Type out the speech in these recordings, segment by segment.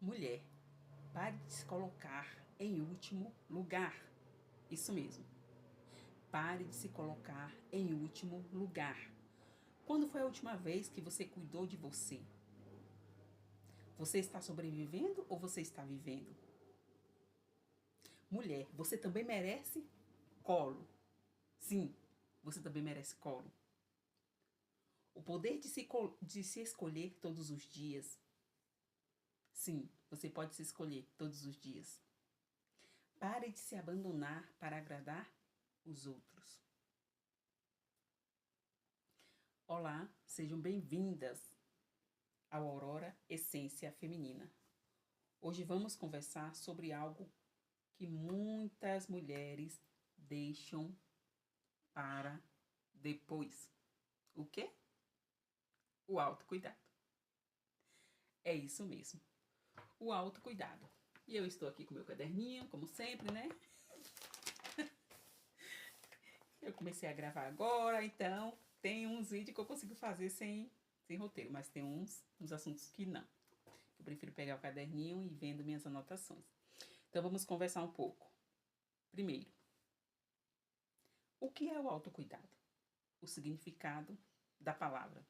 Mulher, pare de se colocar em último lugar. Isso mesmo. Pare de se colocar em último lugar. Quando foi a última vez que você cuidou de você? Você está sobrevivendo ou você está vivendo? Mulher, você também merece colo. Sim, você também merece colo. O poder de se escolher todos os dias. Sim, você pode se escolher todos os dias. Pare de se abandonar para agradar os outros. Olá, sejam bem-vindas ao Aurora Essência Feminina. Hoje vamos conversar sobre algo que muitas mulheres deixam para depois. O quê? O autocuidado. É isso mesmo, o autocuidado. E eu estou aqui com meu caderninho, como sempre, né? Eu comecei a gravar agora, então tem uns vídeos que eu consigo fazer sem roteiro, mas tem uns assuntos que não. Eu prefiro pegar o caderninho e vendo minhas anotações. Então vamos conversar um pouco. Primeiro, o que é o autocuidado? O significado da palavra.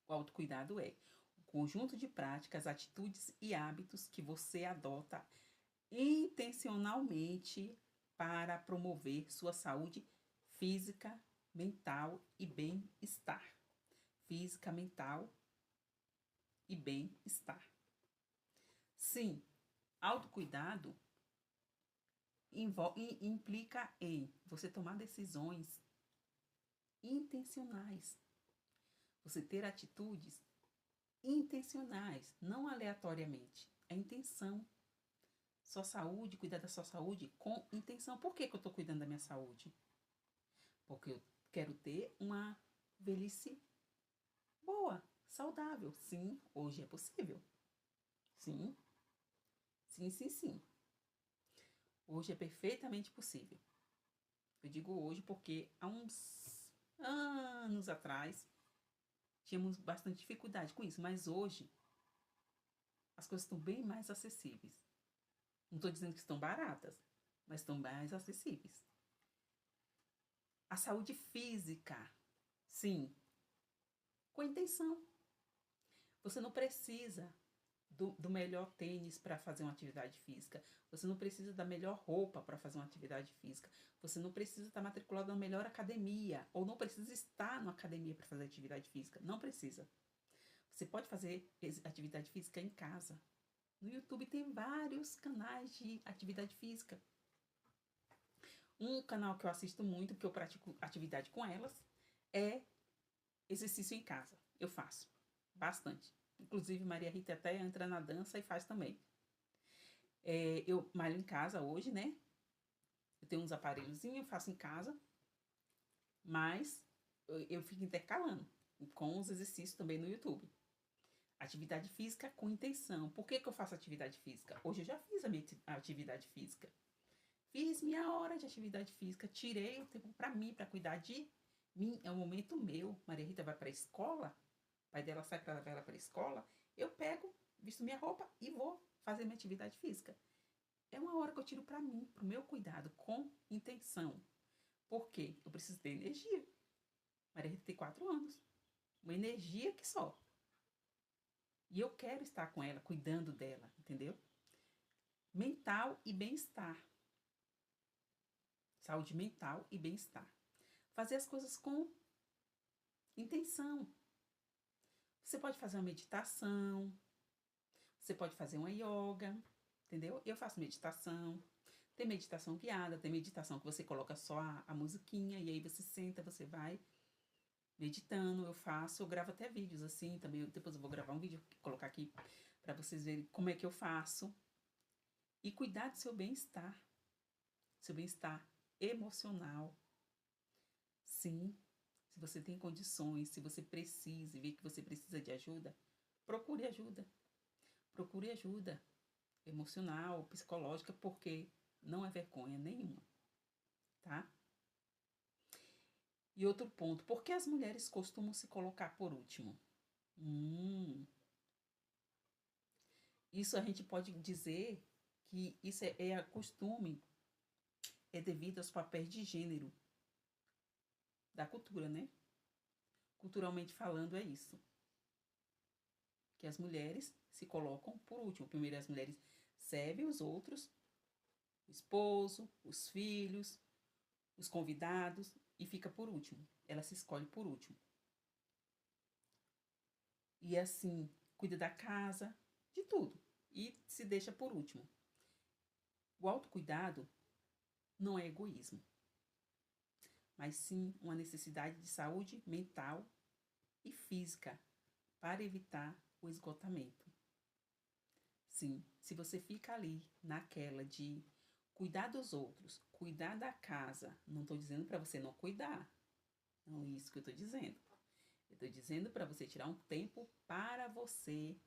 O autocuidado é o conjunto de práticas, atitudes e hábitos que você adota intencionalmente para promover sua saúde física, mental e bem-estar. Física, mental e bem-estar. Sim, autocuidado implica em você tomar decisões intencionais. Você ter atitudes intencionais, não aleatoriamente. É intenção. Sua saúde, cuidar da sua saúde com intenção. Por que eu estou cuidando da minha saúde? Porque eu quero ter uma velhice boa, saudável. Sim, hoje é possível. Sim, sim, sim, sim. Hoje é perfeitamente possível. Eu digo hoje porque há uns anos atrás tínhamos bastante dificuldade com isso, mas hoje as coisas estão bem mais acessíveis. Não estou dizendo que estão baratas, mas estão mais acessíveis. A saúde física, sim, com intenção. Você não precisa do melhor tênis para fazer uma atividade física. Você não precisa da melhor roupa para fazer uma atividade física. Você não precisa estar matriculado na melhor academia. Ou não precisa estar na academia para fazer atividade física. Não precisa. Você pode fazer atividade física em casa. No YouTube tem vários canais de atividade física. Um canal que eu assisto muito, porque eu pratico atividade com elas, é exercício em casa. Eu faço bastante. Inclusive, Maria Rita até entra na dança e faz também. Eu malho em casa hoje, né? Eu tenho uns aparelhozinhos, faço em casa. Mas eu fico intercalando com os exercícios também no YouTube. Atividade física com intenção. Por que eu faço atividade física? Hoje eu já fiz a minha atividade física. Fiz minha hora de atividade física. Tirei o tempo para mim, para cuidar de mim. É um momento meu. Maria Rita vai para a escola. O pai dela sai para levar ela para a escola. Eu pego, visto minha roupa e vou fazer minha atividade física. É uma hora que eu tiro para mim, para o meu cuidado, com intenção. Por quê? Eu preciso ter energia. Maria Rita tem 4 anos. Uma energia que só. E eu quero estar com ela, cuidando dela, entendeu? Mental e bem-estar. Saúde mental e bem-estar. Fazer as coisas com intenção. Você pode fazer uma meditação. Você pode fazer uma yoga. Entendeu? Eu faço meditação. Tem meditação guiada, tem meditação que você coloca só a musiquinha e aí você senta, você vai meditando. Eu gravo até vídeos assim também. Depois eu vou gravar um vídeo, colocar aqui para vocês verem como é que eu faço. E cuidar do seu bem-estar emocional. Sim, se você tem condições, se você precisa e vê que você precisa de ajuda, procure ajuda. Procure ajuda emocional, psicológica, porque não é vergonha nenhuma, tá? E outro ponto, por que as mulheres costumam se colocar por último? Isso a gente pode dizer que isso é costume, é devido aos papéis de gênero da cultura, né? Culturalmente falando, é isso. Que as mulheres se colocam por último. Primeiro as mulheres servem os outros, o esposo, os filhos, os convidados, e fica por último. Ela se escolhe por último. E assim, cuida da casa, de tudo. E se deixa por último. O autocuidado não é egoísmo, mas sim uma necessidade de saúde mental e física para evitar o esgotamento. Sim, se você fica ali naquela de cuidar dos outros, cuidar da casa, não estou dizendo para você não cuidar, não é isso que eu estou dizendo. Eu estou dizendo para você tirar um tempo para você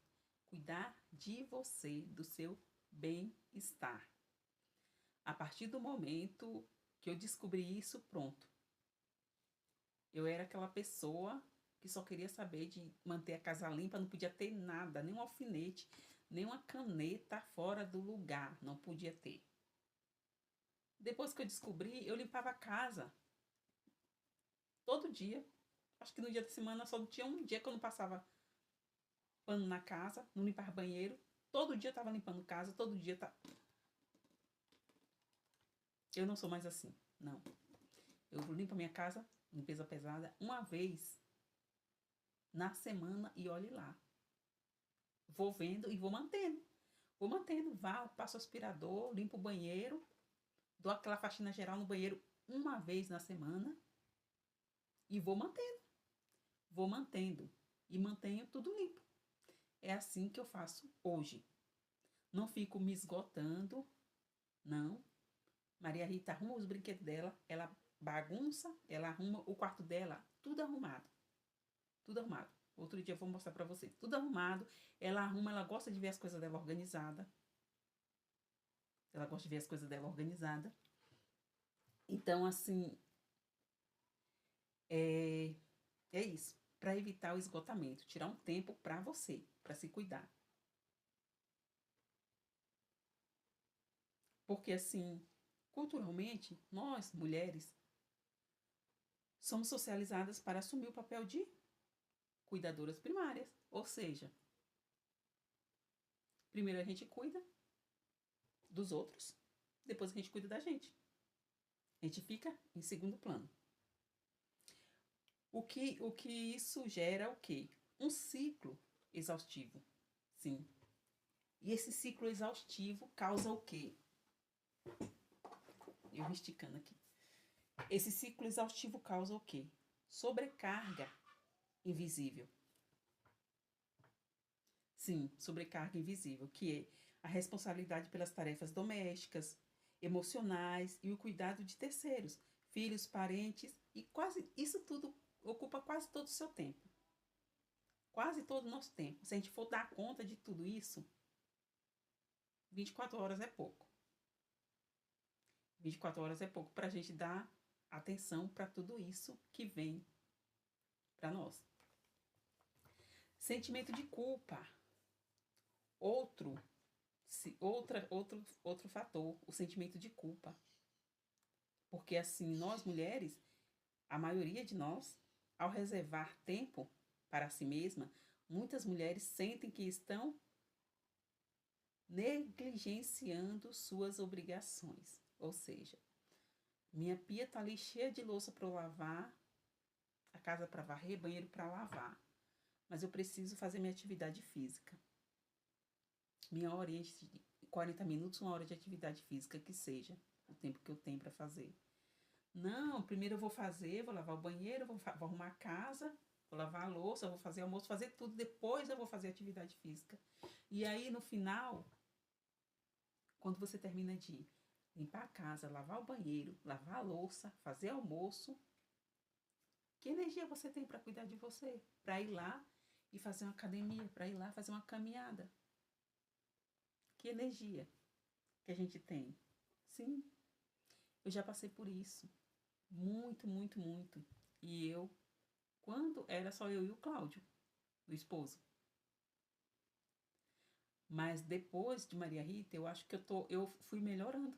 cuidar de você, do seu bem-estar. A partir do momento que eu descobri isso, pronto. Eu era aquela pessoa que só queria saber de manter a casa limpa, não podia ter nada, nem um alfinete, nem uma caneta fora do lugar, não podia ter. Depois que eu descobri, eu limpava a casa todo dia. Acho que no dia da semana só tinha um dia que eu não passava pano na casa, não limpava banheiro. Todo dia eu tava limpando casa, todo dia tá. Eu não sou mais assim, não. Eu limpo a minha casa, limpeza pesada, uma vez na semana e olhe lá. Vou vendo e vou mantendo. Vou mantendo, passo aspirador, limpo o banheiro, dou aquela faxina geral no banheiro uma vez na semana e vou mantendo. Vou mantendo e mantenho tudo limpo. É assim que eu faço hoje. Não fico me esgotando, não. Maria Rita arruma os brinquedos dela, ela bagunça, ela arruma o quarto dela, tudo arrumado. Tudo arrumado. Outro dia eu vou mostrar pra você. Tudo arrumado. Ela arruma, ela gosta de ver as coisas dela organizadas. Ela gosta de ver as coisas dela organizadas. Então, assim, é isso. Para evitar o esgotamento. Tirar um tempo para você, para se cuidar. Porque, assim, culturalmente, nós, mulheres, somos socializadas para assumir o papel de cuidadoras primárias. Ou seja, primeiro a gente cuida dos outros, depois a gente cuida da gente. A gente fica em segundo plano. O que isso gera é o quê? Um ciclo exaustivo. Sim. E esse ciclo exaustivo causa o quê? Eu me esticando aqui. Esse ciclo exaustivo causa o quê? Sobrecarga invisível. Sim, sobrecarga invisível, que é a responsabilidade pelas tarefas domésticas, emocionais e o cuidado de terceiros, filhos, parentes, e quase isso tudo ocupa quase todo o seu tempo. Quase todo o nosso tempo. Se a gente for dar conta de tudo isso, 24 horas é pouco. 24 horas é pouco para a gente dar atenção para tudo isso que vem para nós. Sentimento de culpa. Outro fator, o sentimento de culpa. Porque assim, nós mulheres, a maioria de nós, ao reservar tempo para si mesma, muitas mulheres sentem que estão negligenciando suas obrigações. Ou seja, minha pia tá ali cheia de louça para eu lavar, a casa para varrer, banheiro para lavar. Mas eu preciso fazer minha atividade física. Minha hora de 40 minutos, uma hora de atividade física que seja o tempo que eu tenho para fazer. Não, primeiro eu vou lavar o banheiro, vou arrumar a casa, vou lavar a louça, vou fazer almoço, fazer tudo, depois eu vou fazer atividade física. E aí, no final, quando você termina de limpar a casa, lavar o banheiro, lavar a louça, fazer almoço, que energia você tem para cuidar de você? Para ir lá e fazer uma academia, para ir lá fazer uma caminhada? Que energia que a gente tem? Sim, eu já passei por isso. Muito, muito, muito. E eu, quando era só eu e o Cláudio, o esposo. Mas depois de Maria Rita, eu acho que eu fui melhorando.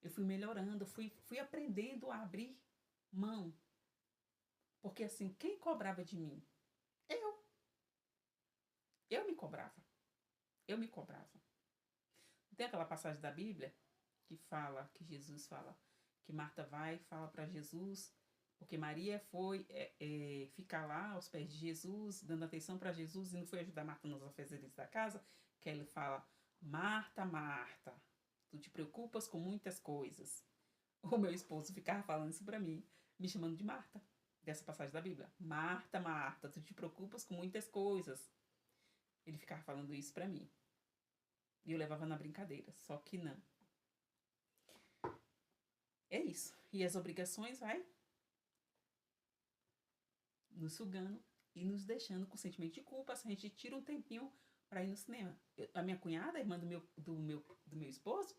Eu fui melhorando, fui aprendendo a abrir mão. Porque assim, quem cobrava de mim? Eu. Eu me cobrava. Eu me cobrava. Tem aquela passagem da Bíblia que fala, que Jesus fala, que Marta vai e fala para Jesus, porque Maria foi ficar lá aos pés de Jesus, dando atenção para Jesus, e não foi ajudar Marta nos afazeres da casa, que ele fala, Marta, Marta, tu te preocupas com muitas coisas. O meu esposo ficava falando isso para mim, me chamando de Marta, dessa passagem da Bíblia. Marta, Marta, tu te preocupas com muitas coisas. Ele ficava falando isso para mim. E eu levava na brincadeira, só que não. É isso. E as obrigações vai nos sugando e nos deixando com sentimento de culpa se a gente tira um tempinho para ir no cinema. A minha cunhada, a irmã do meu esposo,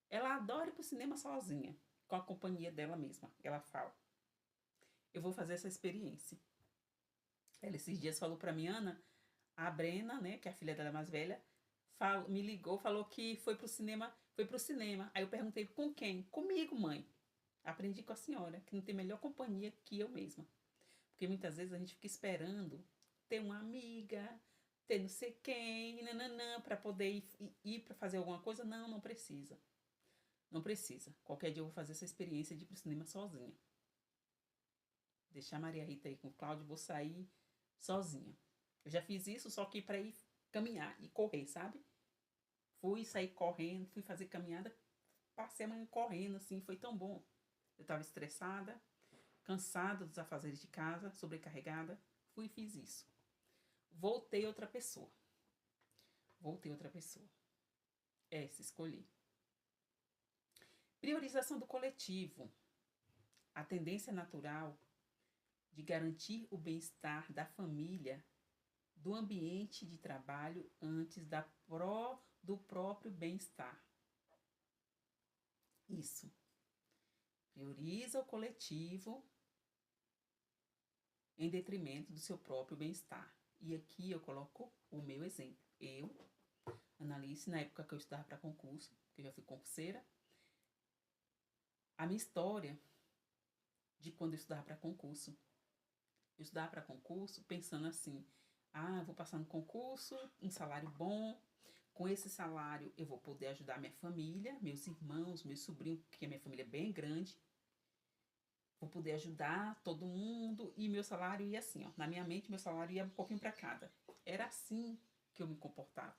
ela adora ir pro cinema sozinha, com a companhia dela mesma. Ela fala, eu vou fazer essa experiência. Ela esses dias falou para mim, Ana, a Brena, né, que é a filha dela mais velha, me ligou, falou que foi pro cinema. Aí eu perguntei, com quem? Comigo, mãe. Aprendi com a senhora, que não tem melhor companhia que eu mesma. Porque muitas vezes a gente fica esperando ter uma amiga, ter não sei quem, nananã, para poder ir para fazer alguma coisa. Não, não precisa. Não precisa. Qualquer dia eu vou fazer essa experiência de ir pro cinema sozinha. Deixar a Maria Rita aí com o Cláudio, vou sair sozinha. Eu já fiz isso, só que para ir caminhar e correr, sabe? Fui sair correndo, fui fazer caminhada, passei a manhã correndo, assim, foi tão bom. Eu estava estressada, cansada dos afazeres de casa, sobrecarregada, fui e fiz isso. Voltei outra pessoa. Se escolhi. Priorização do coletivo. A tendência natural de garantir o bem-estar da família, do ambiente de trabalho antes do próprio bem-estar. Isso. Prioriza o coletivo em detrimento do seu próprio bem-estar. E aqui eu coloco o meu exemplo. Eu, Analice, na época que eu estudava para concurso, que eu já fui concurseira, a minha história de quando eu estudava para concurso. Eu estudava para concurso pensando assim, vou passar no concurso, um salário bom, com esse salário eu vou poder ajudar minha família, meus irmãos, meus sobrinhos, porque a minha família é bem grande. Vou poder ajudar todo mundo e meu salário ia assim, ó. Na minha mente, meu salário ia um pouquinho para cada. Era assim que eu me comportava.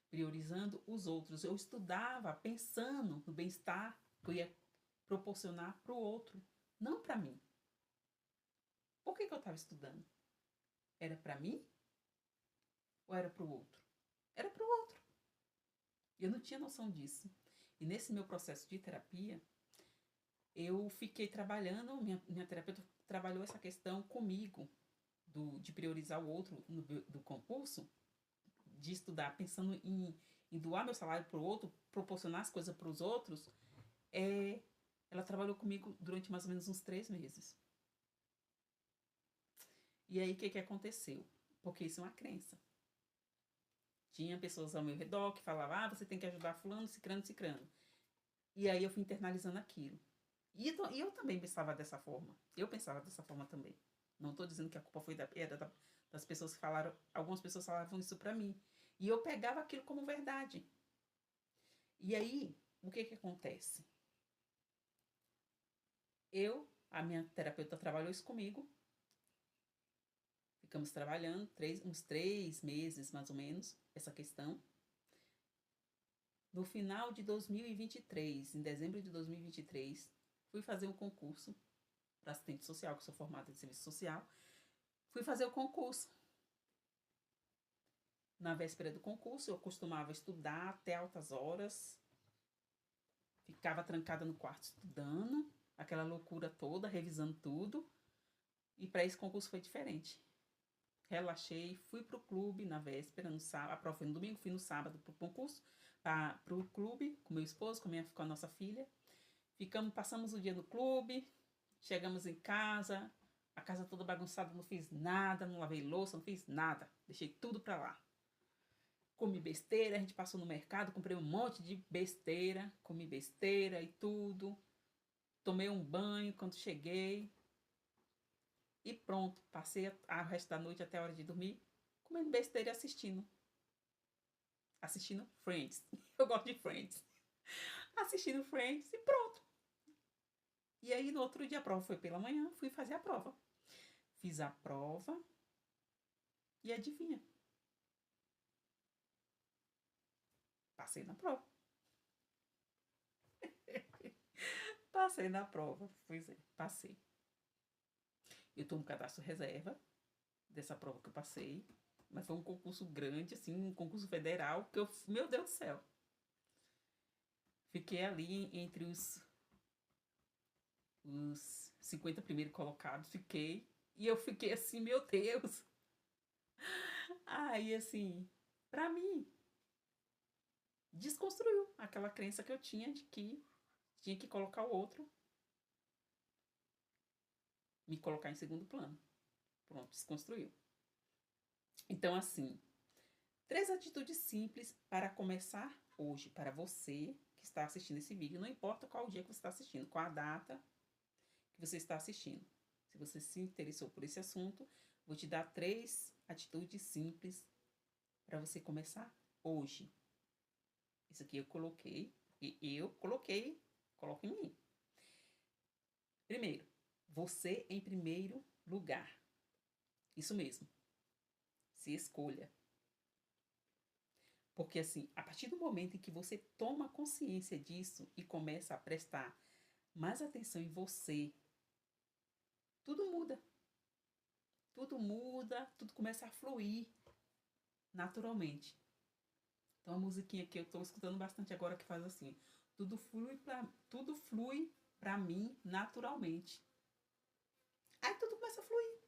Priorizando os outros. Eu estudava pensando no bem-estar que eu ia proporcionar para o outro, não para mim. Por que eu estava estudando? Era para mim ou era para o outro? Era para o outro. Eu não tinha noção disso. E nesse meu processo de terapia, eu fiquei trabalhando, minha terapeuta trabalhou essa questão comigo, de priorizar o outro do concurso, de estudar pensando em doar meu salário para o outro, proporcionar as coisas para os outros. Ela trabalhou comigo durante mais ou menos uns 3 meses. E aí, o que aconteceu? Porque isso é uma crença. Tinha pessoas ao meu redor que falavam, você tem que ajudar fulano, cicrano. E aí eu fui internalizando aquilo. E eu também pensava dessa forma. Eu pensava dessa forma também. Não estou dizendo que a culpa era das pessoas que falaram. Algumas pessoas falavam isso para mim. E eu pegava aquilo como verdade. E aí, o que acontece? A minha terapeuta trabalhou isso comigo. Ficamos trabalhando uns 3 meses, mais ou menos, essa questão. No final de 2023, em dezembro de 2023, fui fazer um concurso para assistente social, que sou formada em serviço social. Fui fazer o concurso. Na véspera do concurso, eu costumava estudar até altas horas. Ficava trancada no quarto estudando, aquela loucura toda, revisando tudo. E para esse concurso foi diferente. Relaxei, fui pro clube na véspera, no sábado, a prova foi no domingo, fui no sábado pro concurso, pro clube, com meu esposo, com a nossa filha. Passamos o dia no clube, chegamos em casa, A casa toda bagunçada, não fiz nada, não lavei louça, não fiz nada. Deixei tudo pra lá. Comi besteira, a gente passou no mercado, comprei um monte de besteira, comi besteira e tudo. Tomei um banho quando cheguei. E pronto, passei o resto da noite até a hora de dormir, comendo besteira e assistindo. Assistindo Friends. Eu gosto de Friends. Assistindo Friends e pronto. E aí no outro dia a prova foi pela manhã, fui fazer a prova. Fiz a prova e adivinha? Passei na prova. Passei na prova, pois é, passei. Eu tô no cadastro reserva dessa prova que eu passei, mas foi um concurso grande, assim, um concurso federal, que eu, meu Deus do céu. Fiquei ali entre os 50 primeiros colocados, fiquei. E eu fiquei assim, meu Deus. Aí, assim, pra mim, desconstruiu aquela crença que eu tinha de que tinha que colocar o outro, me colocar em segundo plano. Pronto, desconstruiu. Então, assim, 3 atitudes simples para começar hoje, para você que está assistindo esse vídeo. Não importa qual dia que você está assistindo, qual a data que você está assistindo. Se você se interessou por esse assunto, vou te dar 3 atitudes simples para você começar hoje. Isso aqui eu coloquei, coloco em mim. Primeiro, você em primeiro lugar. Isso mesmo. Se escolha. Porque assim, a partir do momento em que você toma consciência disso e começa a prestar mais atenção em você, tudo muda. Tudo muda, tudo começa a fluir naturalmente. Então a musiquinha que eu tô escutando bastante agora que faz assim, tudo flui pra mim naturalmente. Aí tudo começa a fluir.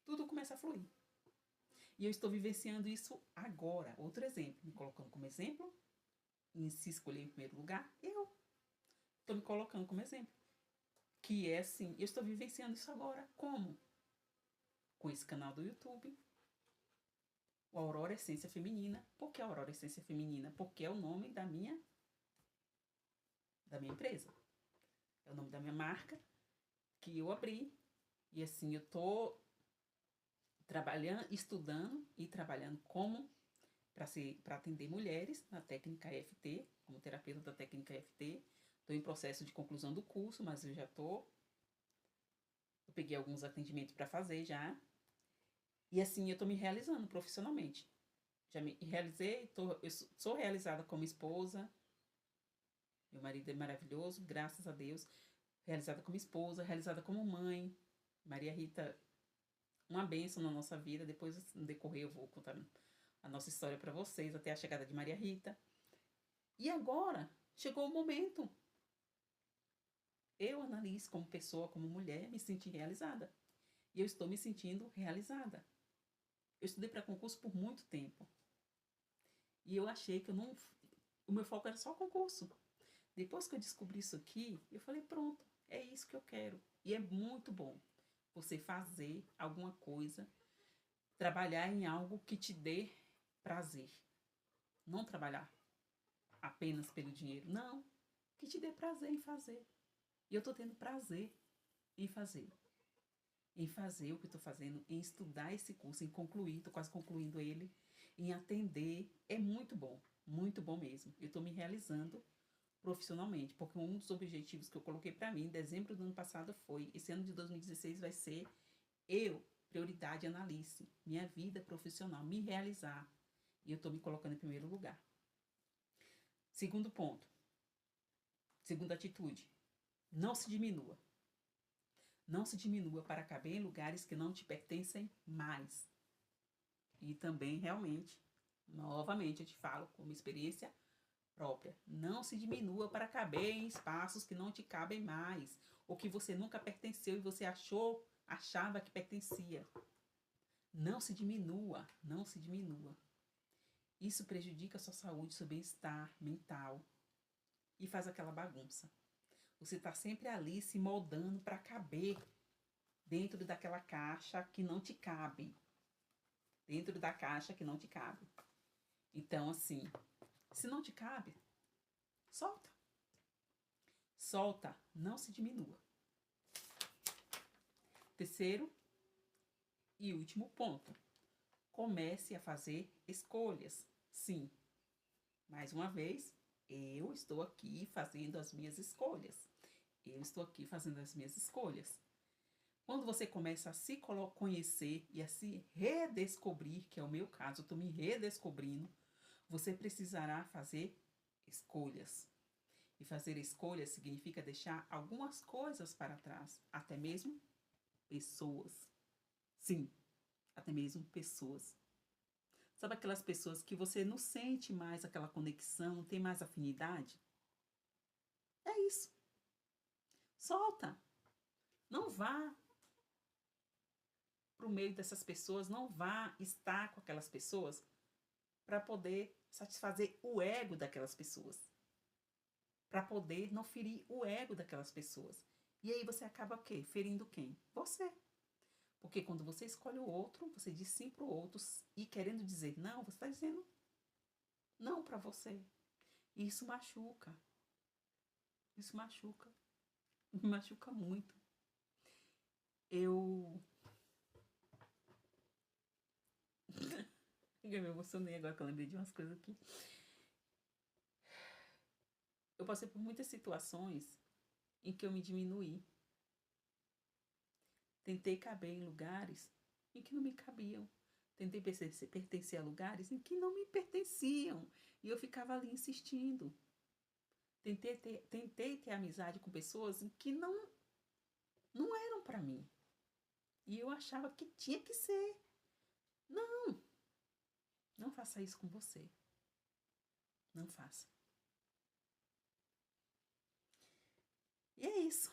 Tudo começa a fluir. E eu estou vivenciando isso agora. Outro exemplo, me colocando como exemplo, em se escolher em primeiro lugar, eu estou me colocando como exemplo. Que é assim, eu estou vivenciando isso agora. Como? Com esse canal do YouTube, o Aurora Essência Feminina. Por que Aurora Essência Feminina? Porque é o nome da minha empresa. É o nome da minha marca que eu abri. E assim, eu tô trabalhando, estudando e trabalhando como para atender mulheres na técnica EFT, como terapeuta da técnica EFT. Estou em processo de conclusão do curso, mas eu já tô. Eu peguei alguns atendimentos para fazer já. E assim, eu tô me realizando profissionalmente. Já me realizei, eu sou realizada como esposa. Meu marido é maravilhoso, graças a Deus. Realizada como esposa, realizada como mãe. Maria Rita, uma bênção na nossa vida. Depois, no decorrer, eu vou contar a nossa história para vocês, até a chegada de Maria Rita. E agora, chegou o momento. Eu, Annalise, como pessoa, como mulher, me senti realizada. E eu estou me sentindo realizada. Eu estudei para concurso por muito tempo. E eu achei que eu não... O meu foco era só concurso. Depois que eu descobri isso aqui, eu falei, pronto, é isso que eu quero. E é muito bom você fazer alguma coisa, trabalhar em algo que te dê prazer. Não trabalhar apenas pelo dinheiro, não. Que te dê prazer em fazer. E eu tô tendo prazer em fazer. Em fazer o que eu tô fazendo, em estudar esse curso, em concluir, tô quase concluindo ele, em atender. É muito bom mesmo. Eu tô me realizando profissionalmente, porque um dos objetivos que eu coloquei para mim em dezembro do ano passado foi, esse ano de 2016 vai ser prioridade Annalise, minha vida profissional, me realizar. E eu estou me colocando em primeiro lugar. Segundo ponto, segunda atitude, não se diminua. Não se diminua para caber em lugares que não te pertencem mais. E também, realmente, novamente eu te falo como experiência própria. Não se diminua para caber em espaços que não te cabem mais, ou que você nunca pertenceu e você achava que pertencia. Não se diminua, não se diminua. Isso prejudica a sua saúde, seu bem-estar mental e faz aquela bagunça. Você está sempre ali se moldando para caber dentro daquela caixa que não te cabe. Dentro da caixa que não te cabe. Então, assim, se não te cabe, solta. Solta, não se diminua. Terceiro e último ponto. Comece a fazer escolhas. Sim, mais uma vez, eu estou aqui fazendo as minhas escolhas. Eu estou aqui fazendo as minhas escolhas. Quando você começa a se conhecer e a se redescobrir, que é o meu caso, eu estou me redescobrindo, você precisará fazer escolhas. E fazer escolhas significa deixar algumas coisas para trás, até mesmo pessoas. Sim, até mesmo pessoas. Sabe aquelas pessoas que você não sente mais aquela conexão, não tem mais afinidade? É isso. Solta. Não vá para o meio dessas pessoas, não vá estar com aquelas pessoas para poder satisfazer o ego daquelas pessoas. Para poder não ferir o ego daquelas pessoas. E aí você acaba o quê? Ferindo quem? Você. Porque quando você escolhe o outro, você diz sim para o outro e querendo dizer não, você está dizendo não para você. E isso machuca. Isso machuca. Me machuca muito. Eu me emocionei agora que eu lembrei de umas coisas aqui. Eu passei por muitas situações em que eu me diminuí. Tentei caber em lugares em que não me cabiam. Tentei pertencer a lugares em que não me pertenciam. E eu ficava ali insistindo. Tentei ter amizade com pessoas em que não eram para mim. E eu achava que tinha que ser. Não. Não faça isso com você. Não faça. E é isso.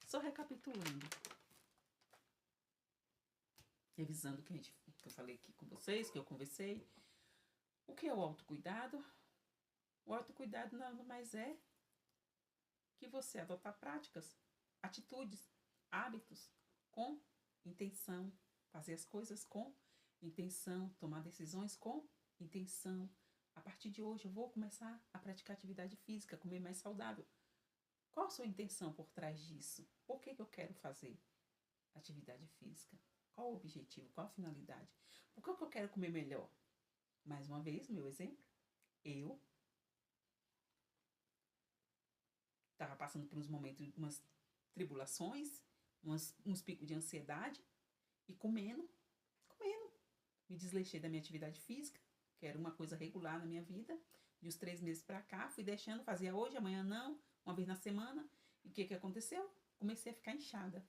Só recapitulando. Revisando o que eu falei aqui com vocês, que eu conversei. O que é o autocuidado? O autocuidado nada mais é que você adotar práticas, atitudes, hábitos com intenção. Fazer as coisas com intenção. Tomar decisões com intenção. A partir de hoje eu vou começar a praticar atividade física, comer mais saudável. Qual a sua intenção por trás disso? Por que eu quero fazer atividade física? Qual o objetivo? Qual a finalidade? Por que eu quero comer melhor? Mais uma vez, meu exemplo. Eu estava passando por uns momentos, umas tribulações, uns picos de ansiedade e comendo. Me desleixei da minha atividade física, que era uma coisa regular na minha vida. De uns 3 meses para cá, fui deixando, fazia hoje, amanhã não, uma vez na semana. E o que aconteceu? Comecei a ficar inchada.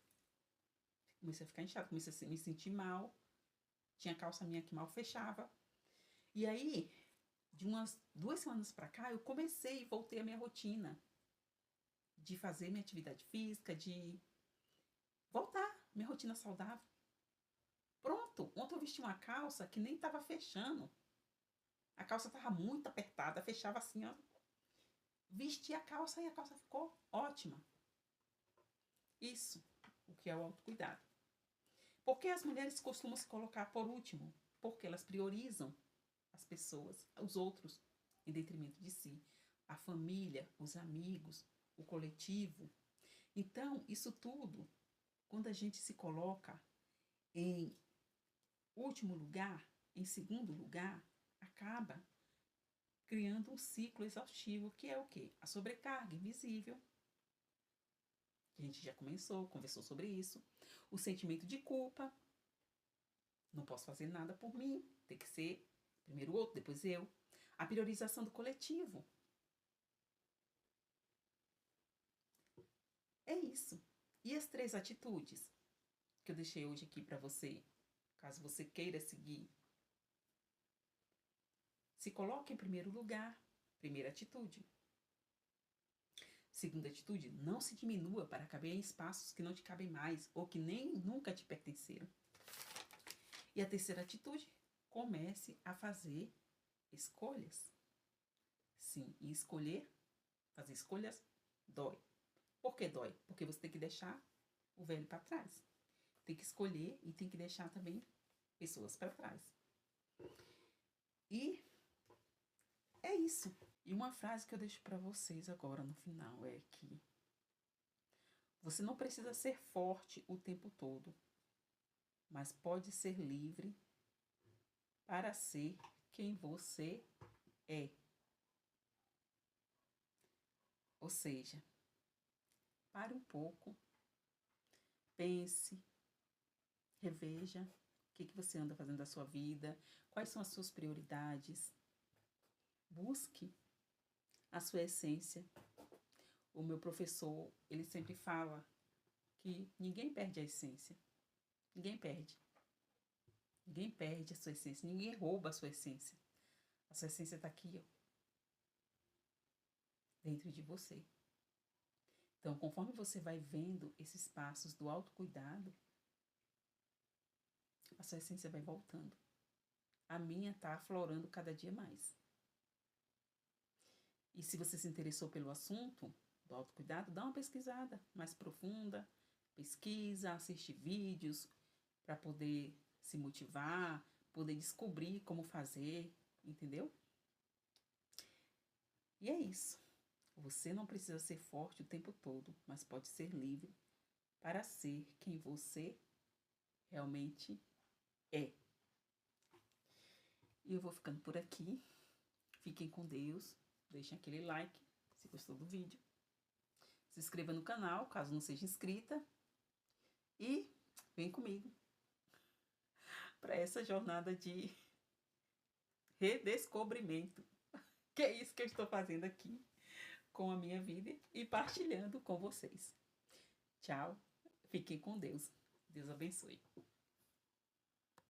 Comecei a me sentir mal. Tinha calça minha que mal fechava. E aí, de umas 2 semanas para cá, eu comecei e voltei à minha rotina de fazer minha atividade física, de voltar minha rotina saudável. Pronto, ontem eu vesti uma calça que nem estava fechando. A calça estava muito apertada, fechava assim, ó. Vesti a calça e a calça ficou ótima. Isso, o que é o autocuidado. Por que as mulheres costumam se colocar por último? Porque elas priorizam as pessoas, os outros, em detrimento de si. A família, os amigos, o coletivo. Então, isso tudo, quando a gente se coloca em último lugar, em segundo lugar, acaba criando um ciclo exaustivo, que é o quê? A sobrecarga invisível. A gente já conversou sobre isso. O sentimento de culpa. Não posso fazer nada por mim. Tem que ser primeiro o outro, depois eu. A priorização do coletivo. É isso. E as 3 atitudes que eu deixei hoje aqui para você, caso você queira seguir. Se coloque em primeiro lugar. Primeira atitude. Segunda atitude, não se diminua para caber em espaços que não te cabem mais ou que nem nunca te pertenceram. E a terceira atitude, comece a fazer escolhas. Sim, e fazer escolhas dói. Por que dói? Porque você tem que deixar o velho para trás. Tem que escolher e tem que deixar também pessoas para trás. E é isso. E uma frase que eu deixo para vocês agora no final é que você não precisa ser forte o tempo todo, mas pode ser livre para ser quem você é. Ou seja, pare um pouco, pense, reveja o que você anda fazendo da sua vida, quais são as suas prioridades. Busque a sua essência. O meu professor, ele sempre fala que ninguém perde a essência. Ninguém perde. Ninguém perde a sua essência. Ninguém rouba a sua essência. A sua essência está aqui, ó, dentro de você. Então, conforme você vai vendo esses passos do autocuidado, a sua essência vai voltando. A minha está aflorando cada dia mais. E se você se interessou pelo assunto do autocuidado, dá uma pesquisada mais profunda, pesquisa, assiste vídeos para poder se motivar, poder descobrir como fazer, entendeu? E é isso. Você não precisa ser forte o tempo todo, mas pode ser livre para ser quem você realmente é. E eu vou ficando por aqui. Fiquem com Deus. Deixem aquele like se gostou do vídeo. Se inscreva no canal, caso não seja inscrita. E vem comigo para essa jornada de redescobrimento. Que é isso que eu estou fazendo aqui com a minha vida e partilhando com vocês. Tchau. Fiquem com Deus. Deus abençoe.